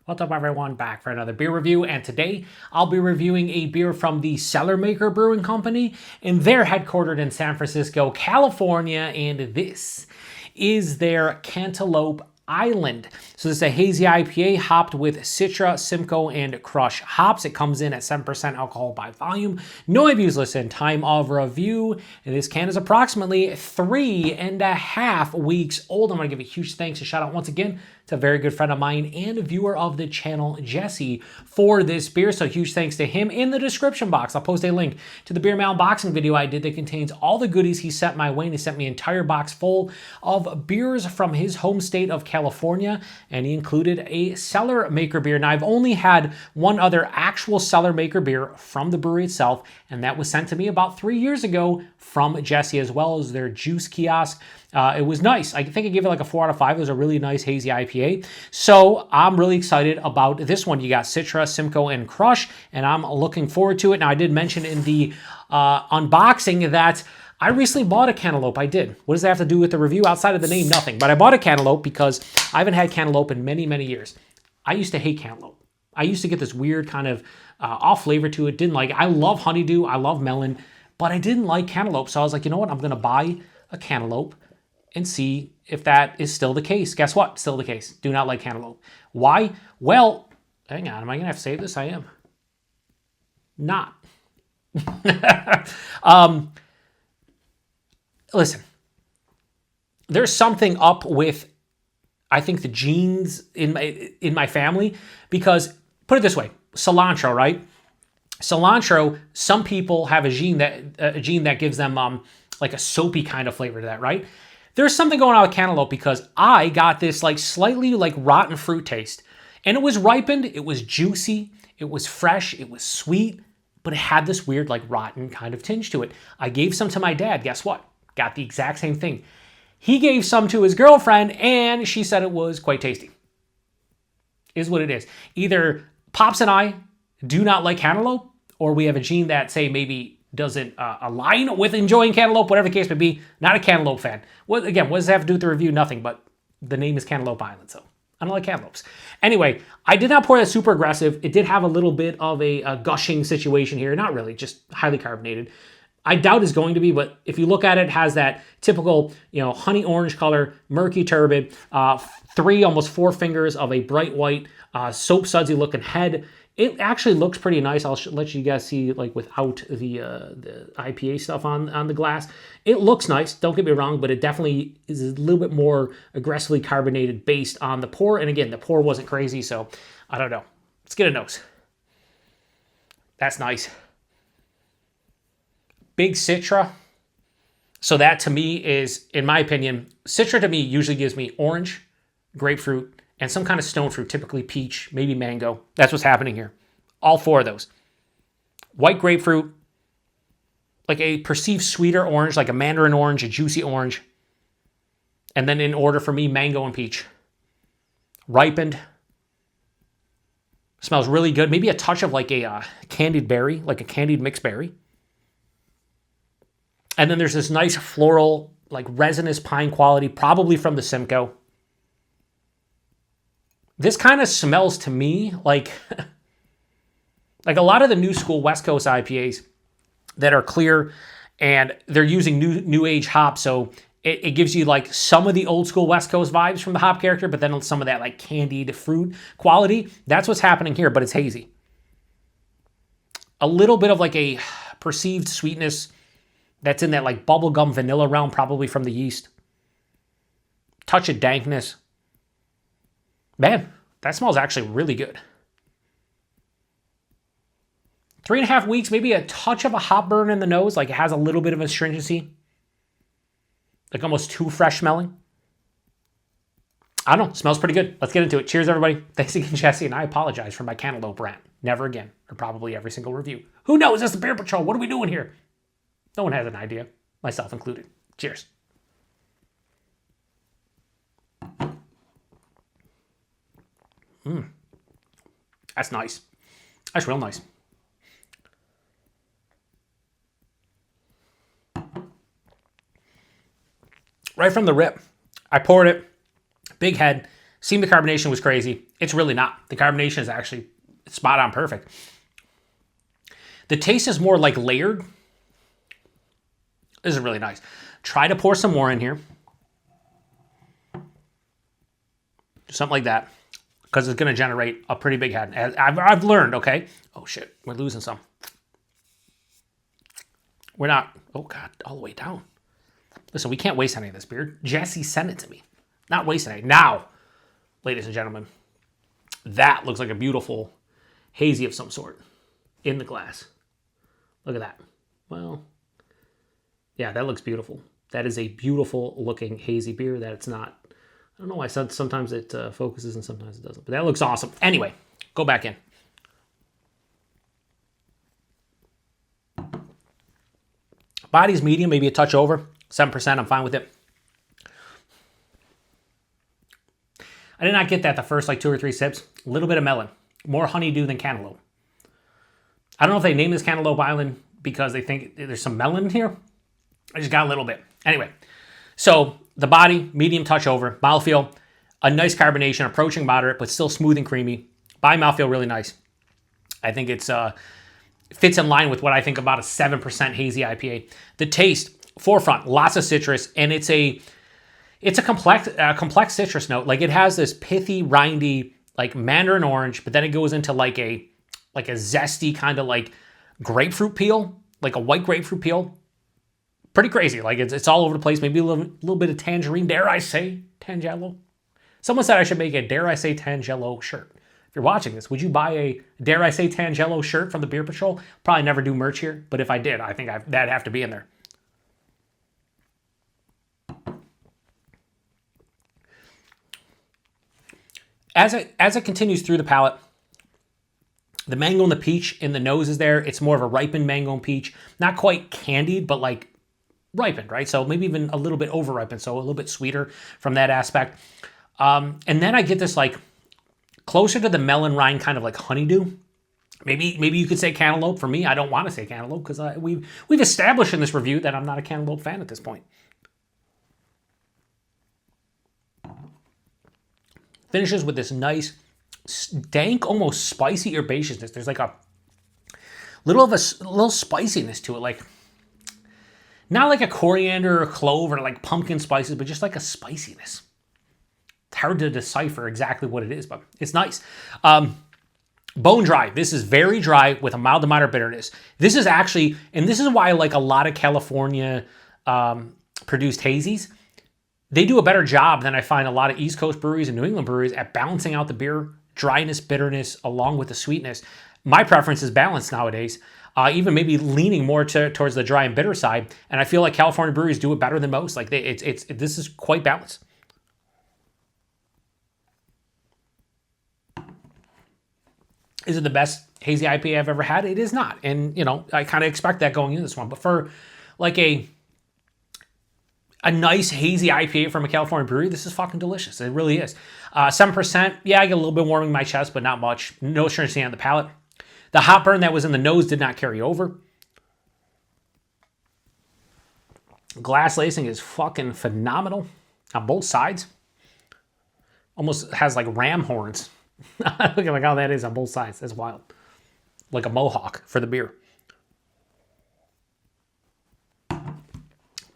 What's up everyone, back for another beer review, and today I'll be reviewing a beer from the Cellarmaker Brewing Company, and they're headquartered in San Francisco, California, and this is their Cantaloupe Island. So this is a Hazy IPA hopped with Citra, Simcoe, and Krush hops. It comes in at 7% alcohol by volume. No IBUs listed. Time of review. And this can is approximately 3.5 weeks old. I'm going to give a huge thanks and shout out once again to a very good friend of mine and a viewer of the channel, Jesse, for this beer. So huge thanks to him. In the description box, I'll post a link to the Beer Mail unboxing video I did that contains all the goodies he sent my way. And he sent me an entire box full of beers from his home state of California. And he included a Cellarmaker beer. Now, I've only had one other actual Cellarmaker beer from the brewery itself, and that was sent to me about 3 years ago from Jesse, as well as their juice kiosk. It was nice. I think I gave it like a 4 out of 5. It was a really nice hazy IPA. So I'm really excited about this one. You got Citra, Simcoe, and Krush, and I'm looking forward to it. Now, I did mention in the unboxing that I recently bought a Cantaloupe. I did. What does that have to do with the review? Outside of the name, nothing. But I bought a Cantaloupe because I haven't had Cantaloupe in many, many years. I used to hate Cantaloupe. I used to get this weird kind of off flavor to it. Didn't like it. I love honeydew. I love melon. But I didn't like Cantaloupe. So I was like, you know what? I'm going to buy a Cantaloupe and see if that is still the case. Guess what? Still the case. Do not like Cantaloupe. Why? Well, hang on. Am I going to have to save this? I am. Not. Listen, there's something up with, I think, the genes in my family, because put it this way, cilantro, right? Cilantro, some people have a gene that gives them like a soapy kind of flavor to that, right? There's something going on with Cantaloupe because I got this like slightly like rotten fruit taste, and it was ripened, it was juicy, it was fresh, it was sweet, but it had this weird like rotten kind of tinge to it. I gave some to my dad. Guess what? Got the exact same thing. He gave some to his girlfriend, and she said it was quite tasty. Is what it is. Either Pops and I do not like Cantaloupe, or we have a gene that, say, maybe doesn't align with enjoying Cantaloupe, whatever the case may be. Not a Cantaloupe fan. What does that have to do with the review? Nothing, but the name is Cantaloupe Island, so I don't like cantaloupes. Anyway, I did not pour that super aggressive. It did have a little bit of a gushing situation here. Not really, just highly carbonated. I doubt it's going to be, but if you look at it, it has that typical, honey orange color, murky turbid, 3, almost 4 fingers of a bright white, soap sudsy looking head. It actually looks pretty nice. I'll let you guys see, like, without the IPA stuff on the glass. It looks nice, don't get me wrong, but it definitely is a little bit more aggressively carbonated based on the pour. And again, the pour wasn't crazy, so I don't know. Let's get a nose. That's nice. Big Citra. So that to me is, in my opinion, Citra to me usually gives me orange, grapefruit, and some kind of stone fruit, typically peach, maybe mango. That's what's happening here. All 4 of those. White grapefruit, like a perceived sweeter orange, like a mandarin orange, a juicy orange. And then in order for me, mango and peach. Ripened. Smells really good. Maybe a touch of like a candied berry, like a candied mixed berry. And then there's this nice floral, like resinous pine quality, probably from the Simcoe. This kind of smells to me like, like a lot of the new school West Coast IPAs that are clear, and they're using new age hops. So it gives you like some of the old school West Coast vibes from the hop character, but then some of that like candied fruit quality. That's what's happening here, but it's hazy. A little bit of like a perceived sweetness that's in that like bubblegum vanilla realm, probably from the yeast. Touch of dankness. Man, that smells actually really good. 3.5 weeks, maybe a touch of a hop burn in the nose, like it has a little bit of astringency. Like almost too fresh smelling. I don't know, smells pretty good. Let's get into it. Cheers, everybody. Thanks again, Jesse, and I apologize for my Cantaloupe rant. Never again, or probably every single review. Who knows? It's the Beer Patrol. What are we doing here? No one has an idea, myself included. Cheers. That's nice. That's real nice. Right from the rip, I poured it, big head, Seemed the carbonation was crazy. It's really not. The carbonation is actually spot on perfect. The taste is more like layered. This is really nice. Try to pour some more in here. Something like that. Because it's going to generate a pretty big head. I've learned, okay? Oh, shit. We're losing some. We're not... Oh, God. All the way down. Listen, we can't waste any of this beer. Jesse sent it to me. Not wasting it. Now, ladies and gentlemen, that looks like a beautiful hazy of some sort in the glass. Look at that. Well, yeah, that looks beautiful. That is a beautiful looking hazy beer that it's not. I don't know why sometimes it focuses and sometimes it doesn't, but that looks awesome. Anyway, go back in. Body's medium, maybe a touch over. 7%, I'm fine with it. I did not get that the first like 2 or 3 sips. A little bit of melon. More honeydew than cantaloupe. I don't know if they named this Cantaloupe Island because they think there's some melon here. I just got a little bit. Anyway, so the body, medium touch over. Mouthfeel, a nice carbonation, approaching moderate, but still smooth and creamy. Body mouthfeel really nice. I think it's fits in line with what I think about a 7% hazy IPA. The taste, forefront, lots of citrus, and it's a complex citrus note. Like it has this pithy, rindy, like mandarin orange, but then it goes into like a zesty kind of like grapefruit peel, like a white grapefruit peel. Pretty crazy. Like it's all over the place. Maybe a little bit of tangerine. Dare I say Tangelo? Someone said I should make a Dare I Say Tangelo shirt. If you're watching this, would you buy a Dare I Say Tangelo shirt from the Beer Patrol? Probably never do merch here, but if I did, I think that'd have to be in there. As it continues through the palate, the mango and the peach in the nose is there. It's more of a ripened mango and peach. Not quite candied, but like ripened, right? So maybe even a little bit over ripened, so a little bit sweeter from that aspect. And then I get this like closer to the melon rind kind of like honeydew. Maybe you could say cantaloupe. For me, I don't want to say cantaloupe because we've established in this review that I'm not a cantaloupe fan at this point. Finishes with this nice, dank, almost spicy herbaceousness. There's like a little spiciness to it, like not like a coriander or clove or like pumpkin spices, but just like a spiciness. It's hard to decipher exactly what it is, but it's nice. Bone dry. This is very dry with a mild to moderate bitterness. This is actually, and this is why I like a lot of California produced hazies. They do a better job than I find a lot of East Coast breweries and New England breweries at balancing out the beer dryness, bitterness, along with the sweetness. My preference is balanced nowadays, even maybe leaning more towards the dry and bitter side. And I feel like California breweries do it better than most. Like this is quite balanced. Is it the best hazy IPA I've ever had? It is not. And, I kind of expect that going into this one. But for like a nice hazy IPA from a California brewery, this is fucking delicious. It really is. 7%, yeah, I get a little bit warming in my chest, but not much. No astringency on the palate. The hop burn that was in the nose did not carry over. Glass lacing is fucking phenomenal on both sides. Almost has like ram horns. Look at like how that is on both sides. That's wild. Like a mohawk for the beer. Yeah,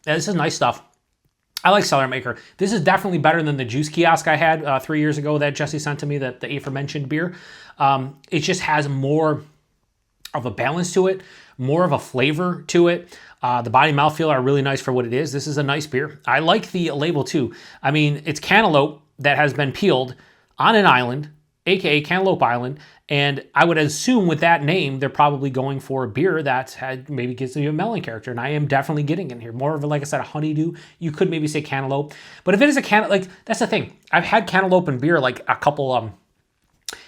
this is nice stuff. I like Cellarmaker. This is definitely better than the juice kiosk I had 3 years ago that Jesse sent to me, the aforementioned beer. It just has more of a balance to it, more of a flavor to it. The body and mouthfeel are really nice for what it is. This is a nice beer. I like the label too. I mean, it's cantaloupe that has been peeled on an island, aka Cantaloupe Island, and I would assume with that name, they're probably going for a beer that maybe gives you a melon character, and I am definitely getting in here. More of, like I said, a honeydew. You could maybe say cantaloupe, but if it is a cantaloupe, like that's the thing. I've had cantaloupe in beer, like a couple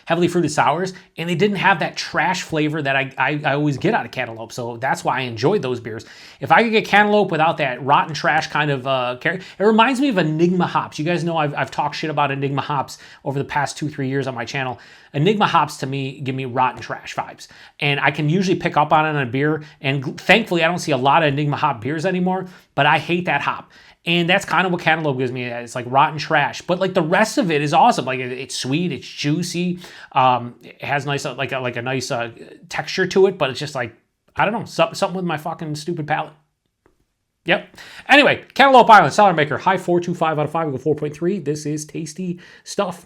heavily fruited sours, and they didn't have that trash flavor that I always get out of cantaloupe, so that's why I enjoyed those beers. If I could get cantaloupe without that rotten trash kind of character, it reminds me of Enigma hops. You guys know I've talked shit about Enigma hops over the past 2-3 years on my channel. Enigma hops to me give me rotten trash vibes, and I can usually pick up on it in a beer, and thankfully I don't see a lot of Enigma hop beers anymore, but but I hate that hop. And that's kind of what Cantaloupe gives me. It's like rotten trash. But like the rest of it is awesome. Like it's sweet, it's juicy, it has nice like a nice texture to it. But it's just like, I don't know, something with my fucking stupid palate. Yep. Anyway, Cantaloupe Island, Cellarmaker, high 4.25 out of 5, we go 4.3. This is tasty stuff.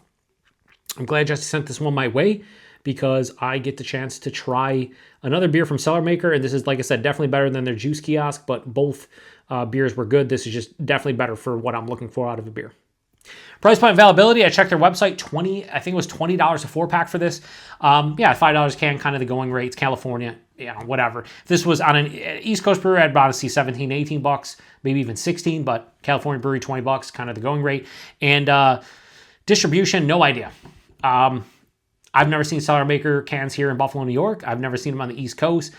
I'm glad Jesse sent this one my way because I get the chance to try another beer from Cellarmaker. And this is, like I said, definitely better than their juice kiosk, but both beers were good. This is just definitely better for what I'm looking for out of a beer. Price point availability, I checked their website, I think it was $20 a 4-pack for this. Yeah, $5 can, kind of the going rate. It's California, you know, whatever. If this was on an East Coast brewery, I'd probably see 17, 18 bucks, maybe even 16, but California brewery, 20 bucks, kind of the going rate. And distribution, no idea. I've never seen Cellarmaker cans here in Buffalo, New York. I've never seen them on the East Coast.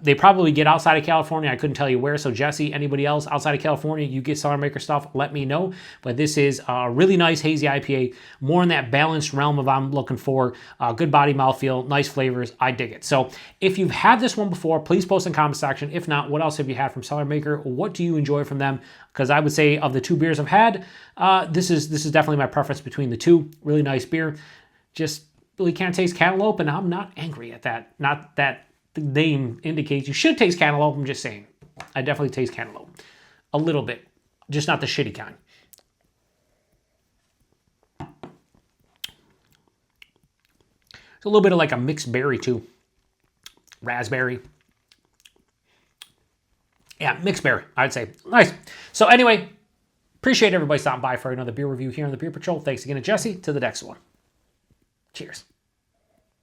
They probably get outside of California. I couldn't tell you where. So Jesse, anybody else outside of California, you get Cellarmaker stuff, let me know. But this is a really nice hazy IPA, more in that balanced realm of I'm looking for. Good body, mouthfeel, nice flavors. I dig it. So if you've had this one before, please post in the comment section. If not, what else have you had from Cellarmaker? What do you enjoy from them? Because I would say of the 2 beers I've had, this is definitely my preference between the 2. Really nice beer. Just really can't taste cantaloupe, and I'm not angry at that. Not that the name indicates you should taste cantaloupe. I'm just saying. I definitely taste cantaloupe. A little bit. Just not the shitty kind. It's a little bit of like a mixed berry too. Raspberry. Yeah, mixed berry, I'd say. Nice. So anyway, appreciate everybody stopping by for another beer review here on the Beer Patrol. Thanks again to Jesse. To the next one. Cheers.